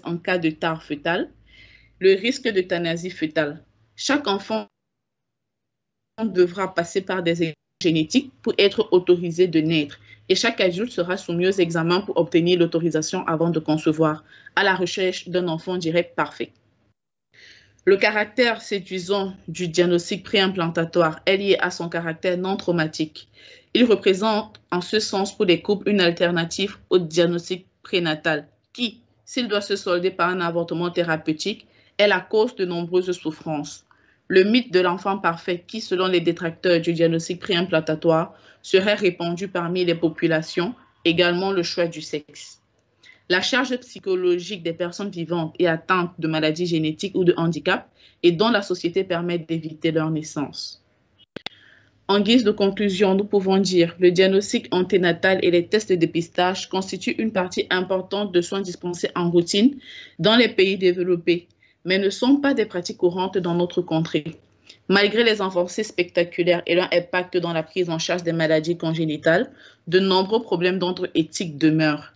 en cas de tard fœtal, le risque d'euthanasie fœtale. Chaque enfant devra passer par des examens génétiques pour être autorisé de naître et chaque adulte sera soumis aux examens pour obtenir l'autorisation avant de concevoir, à la recherche d'un enfant direct parfait. Le caractère séduisant du diagnostic préimplantatoire est lié à son caractère non traumatique. Il représente en ce sens pour les couples une alternative au diagnostic prénatal qui, s'il doit se solder par un avortement thérapeutique, est la cause de nombreuses souffrances. Le mythe de l'enfant parfait qui, selon les détracteurs du diagnostic préimplantatoire, serait répandu parmi les populations, également le choix du sexe. La charge psychologique des personnes vivantes et atteintes de maladies génétiques ou de handicap et dont la société permet d'éviter leur naissance. En guise de conclusion, nous pouvons dire que le diagnostic anténatal et les tests de dépistage constituent une partie importante de soins dispensés en routine dans les pays développés, mais ne sont pas des pratiques courantes dans notre contrée. Malgré les avancées spectaculaires et leur impact dans la prise en charge des maladies congénitales, de nombreux problèmes d'ordre éthique demeurent.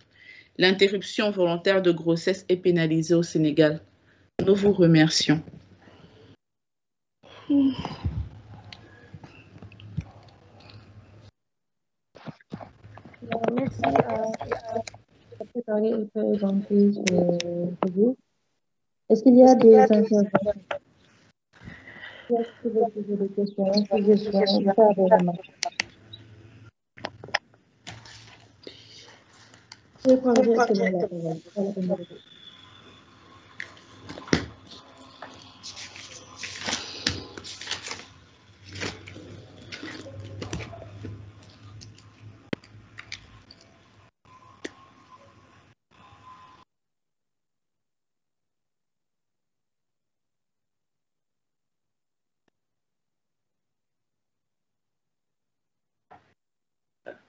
L'interruption volontaire de grossesse est pénalisée au Sénégal. Nous vous remercions. Merci à préparer et présenter ce groupe. Est-ce qu'il y a des interventions? Est-ce que vous poser des questions, suggestions, faire des remarques? Je prends directement la parole.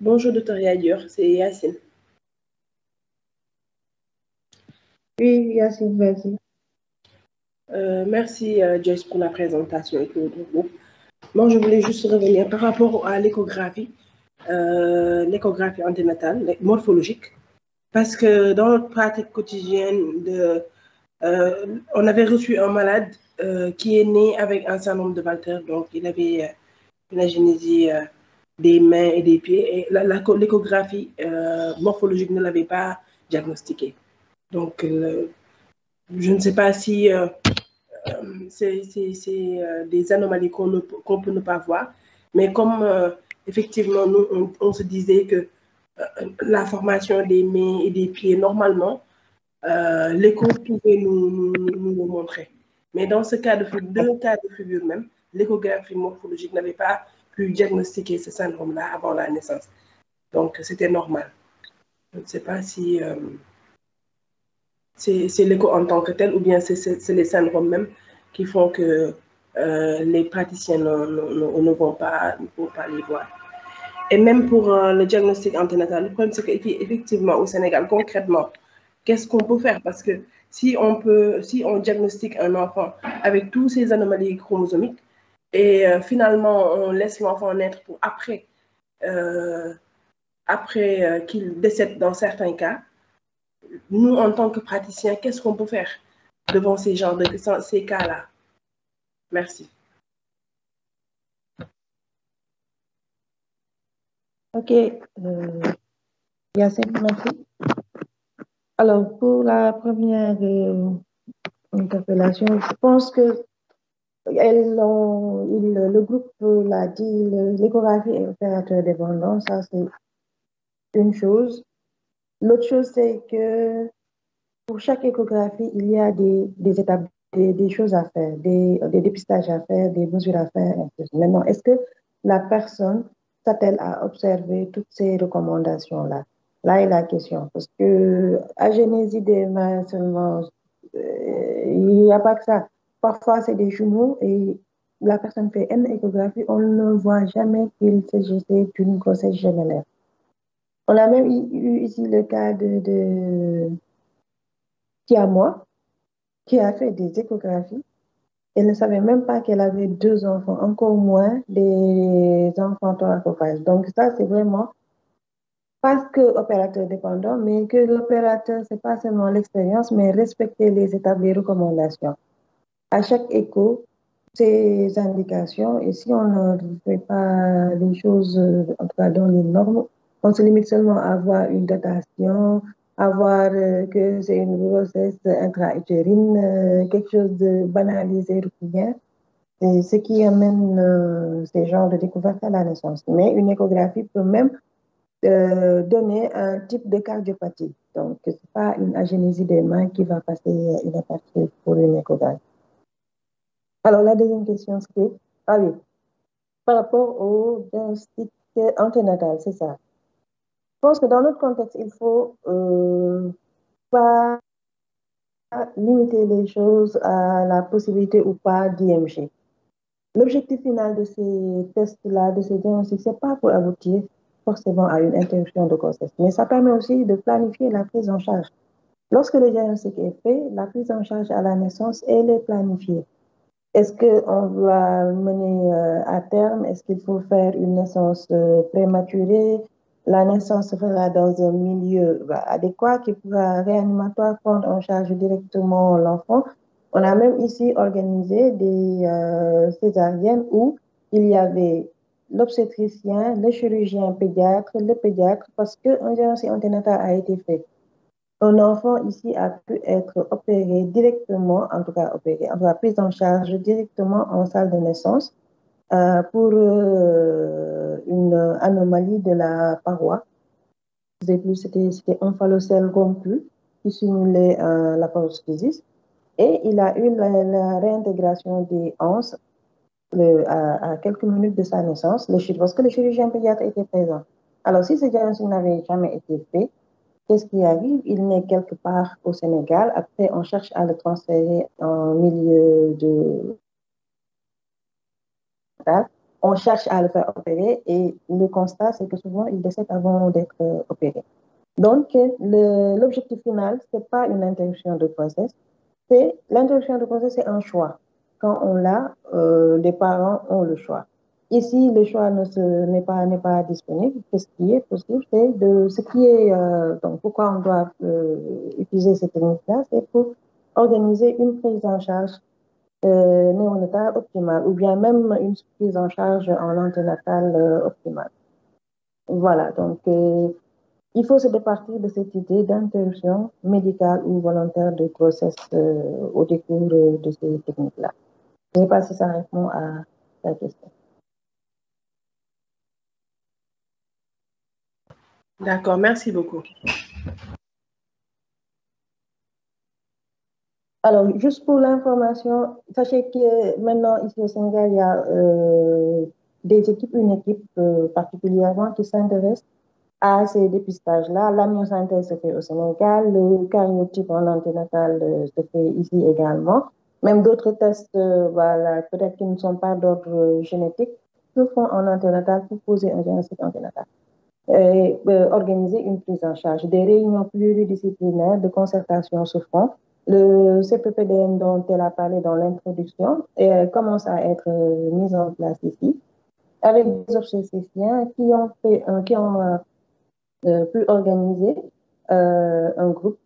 Bonjour, docteur Yadur, c'est Yacine. Oui, Yacine, vas-y. Merci, Joyce, pour la présentation et tout le groupe. Moi, je voulais juste revenir par rapport à l'échographie anténatale, morphologique, parce que dans notre pratique quotidienne, on avait reçu un malade qui est né avec un syndrome de Walter, donc il avait une agénésie des mains et des pieds, et l'échographie morphologique ne l'avait pas diagnostiqué. Donc, je ne sais pas si c'est des anomalies qu'on peut ne pas voir, mais comme effectivement, nous, on se disait que la formation des mains et des pieds, normalement, l'écho pouvait nous le montrer. Mais dans ce cas deux cas de figure même, l'échographie morphologique n'avait pas pu diagnostiquer ce syndrome-là avant la naissance. Donc, c'était normal. Je ne sais pas si c'est l'écho en tant que tel ou bien c'est les syndromes même qui font que les praticiens ne vont pas les voir. Et même pour le diagnostic anténatal, le problème c'est qu'effectivement au Sénégal, concrètement, qu'est-ce qu'on peut faire? Parce que si on diagnostique un enfant avec tous ces anomalies chromosomiques et finalement on laisse l'enfant naître pour après qu'il décède dans certains cas, nous, en tant que praticiens, qu'est-ce qu'on peut faire devant ces cas-là? Merci. Ok, Yacine, merci. Alors, pour la première interpellation, je pense que le groupe l'a dit, l'échographie est opérateur dépendant, ça c'est une chose. L'autre chose, c'est que pour chaque échographie, il y a des étapes, des choses à faire, des dépistages à faire, des mesures à faire. Maintenant, est-ce que la personne s'attelle à observer toutes ces recommandations-là? Là est la question. Parce que agénésie des mains seulement, il n'y a pas que ça. Parfois, c'est des jumeaux et la personne fait une échographie, on ne voit jamais qu'il s'agissait d'une grossesse gémellaire. On a même eu ici le cas de Tiamois, qui a fait des échographies. Elle ne savait même pas qu'elle avait 2 enfants, encore moins des enfants thoracophages. Donc ça, c'est vraiment pas que opérateur dépendant, mais que l'opérateur, c'est pas seulement l'expérience, mais respecter les étapes des recommandations. À chaque écho, ces indications, et si on ne fait pas les choses, en tout cas dans les normes, on se limite seulement à avoir une datation, à voir que c'est une grossesse intra-utérine, quelque chose de banalisé ou bien. C'est ce qui amène ces genres de découvertes à la naissance. Mais une échographie peut même donner un type de cardiopathie. Donc, ce n'est pas une agénésie des mains qui va passer inaperçue pour une échographie. Alors, la deuxième question, c'est, ah oui, par rapport au diagnostic anténatal, c'est ça. Je pense que dans notre contexte, il faut pas limiter les choses à la possibilité ou pas d'IMG. L'objectif final de ces tests-là, de ces diagnostics, c'est pas pour aboutir forcément à une interruption de grossesse, mais ça permet aussi de planifier la prise en charge. Lorsque le diagnostic est fait, la prise en charge à la naissance, elle est planifiée. Est-ce qu'on doit mener à terme? Est-ce qu'il faut faire une naissance prématurée? La naissance se fera dans un milieu adéquat qui pourra réanimatoire prendre en charge directement l'enfant. On a même ici organisé des césariennes où il y avait l'obstétricien, le chirurgien pédiatre, le pédiatre, parce qu'un diagnostic anténatal a été fait. Un enfant ici a pu être opéré directement, en tout cas opéré, en tout cas pris en charge directement en salle de naissance pour une anomalie de la paroi. C'était un phallocèle rompu qui simulait la parosclérosis. Et il a eu la réintégration des hanches à quelques minutes de sa naissance, parce que le chirurgien pédiatre était présent. Alors, si ce diagnostic n'avait jamais été fait, qu'est-ce qui arrive? Il naît quelque part au Sénégal. Après, on cherche à le transférer en milieu de... On cherche à le faire opérer et le constat, c'est que souvent, il décède avant d'être opéré. Donc, l'objectif final, ce n'est pas une interruption de grossesse. L'interruption de grossesse, c'est un choix. Quand on l'a, les parents ont le choix. Ici, le choix n'est pas disponible. Ce qui est possible, c'est donc pourquoi on doit utiliser cette technique-là, c'est pour organiser une prise en charge néonatale optimale ou bien même une prise en charge en anténatale optimale. Voilà, donc il faut se départir de cette idée d'interruption médicale ou volontaire de grossesse au décours de ces techniques-là. Je ne sais pas si ça répond à la question. D'accord, merci beaucoup. Alors, juste pour l'information, sachez que maintenant, ici au Sénégal, il y a une équipe particulièrement qui s'intéresse à ces dépistages-là. L'amniosynthèse se fait au Sénégal, le karyotype en anténatal se fait ici également. Même d'autres tests, voilà, peut-être qui ne sont pas d'ordre génétique, se font en anténatal pour poser un diagnostic anténatal. Organiser une prise en charge. Des réunions pluridisciplinaires de concertation se font. Le CPPDN dont elle a parlé dans l'introduction commence à être mis en place ici, avec des obstétriciens qui ont pu organiser un groupe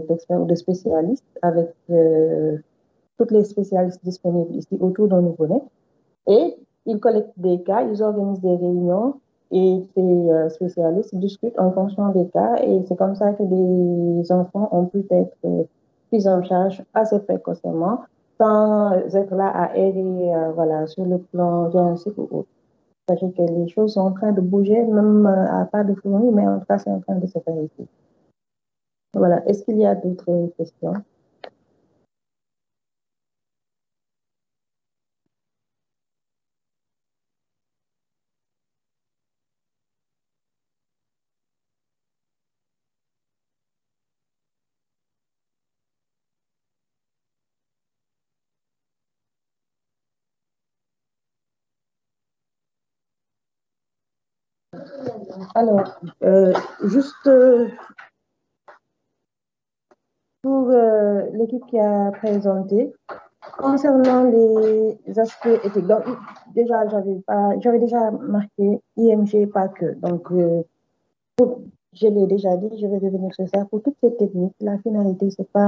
d'experts ou de spécialistes avec toutes les spécialistes disponibles ici autour d'un nouveau-né. Et ils collectent des cas, ils organisent des réunions et ces spécialistes discutent en fonction des cas. Et c'est comme ça que des enfants ont pu être pris en charge assez précocement sans être là à aider voilà, sur le plan diagnostique ou autre. Sachez que les choses sont en train de bouger, même à pas de fourmi, mais en tout cas, c'est en train de se faire ici. Voilà. Est-ce qu'il y a d'autres questions? Alors, juste pour l'équipe qui a présenté, concernant les aspects éthiques, donc déjà j'avais déjà marqué IMG pas que. Donc Je l'ai déjà dit, je vais revenir sur ça. Pour toutes ces techniques, la finalité, c'est pas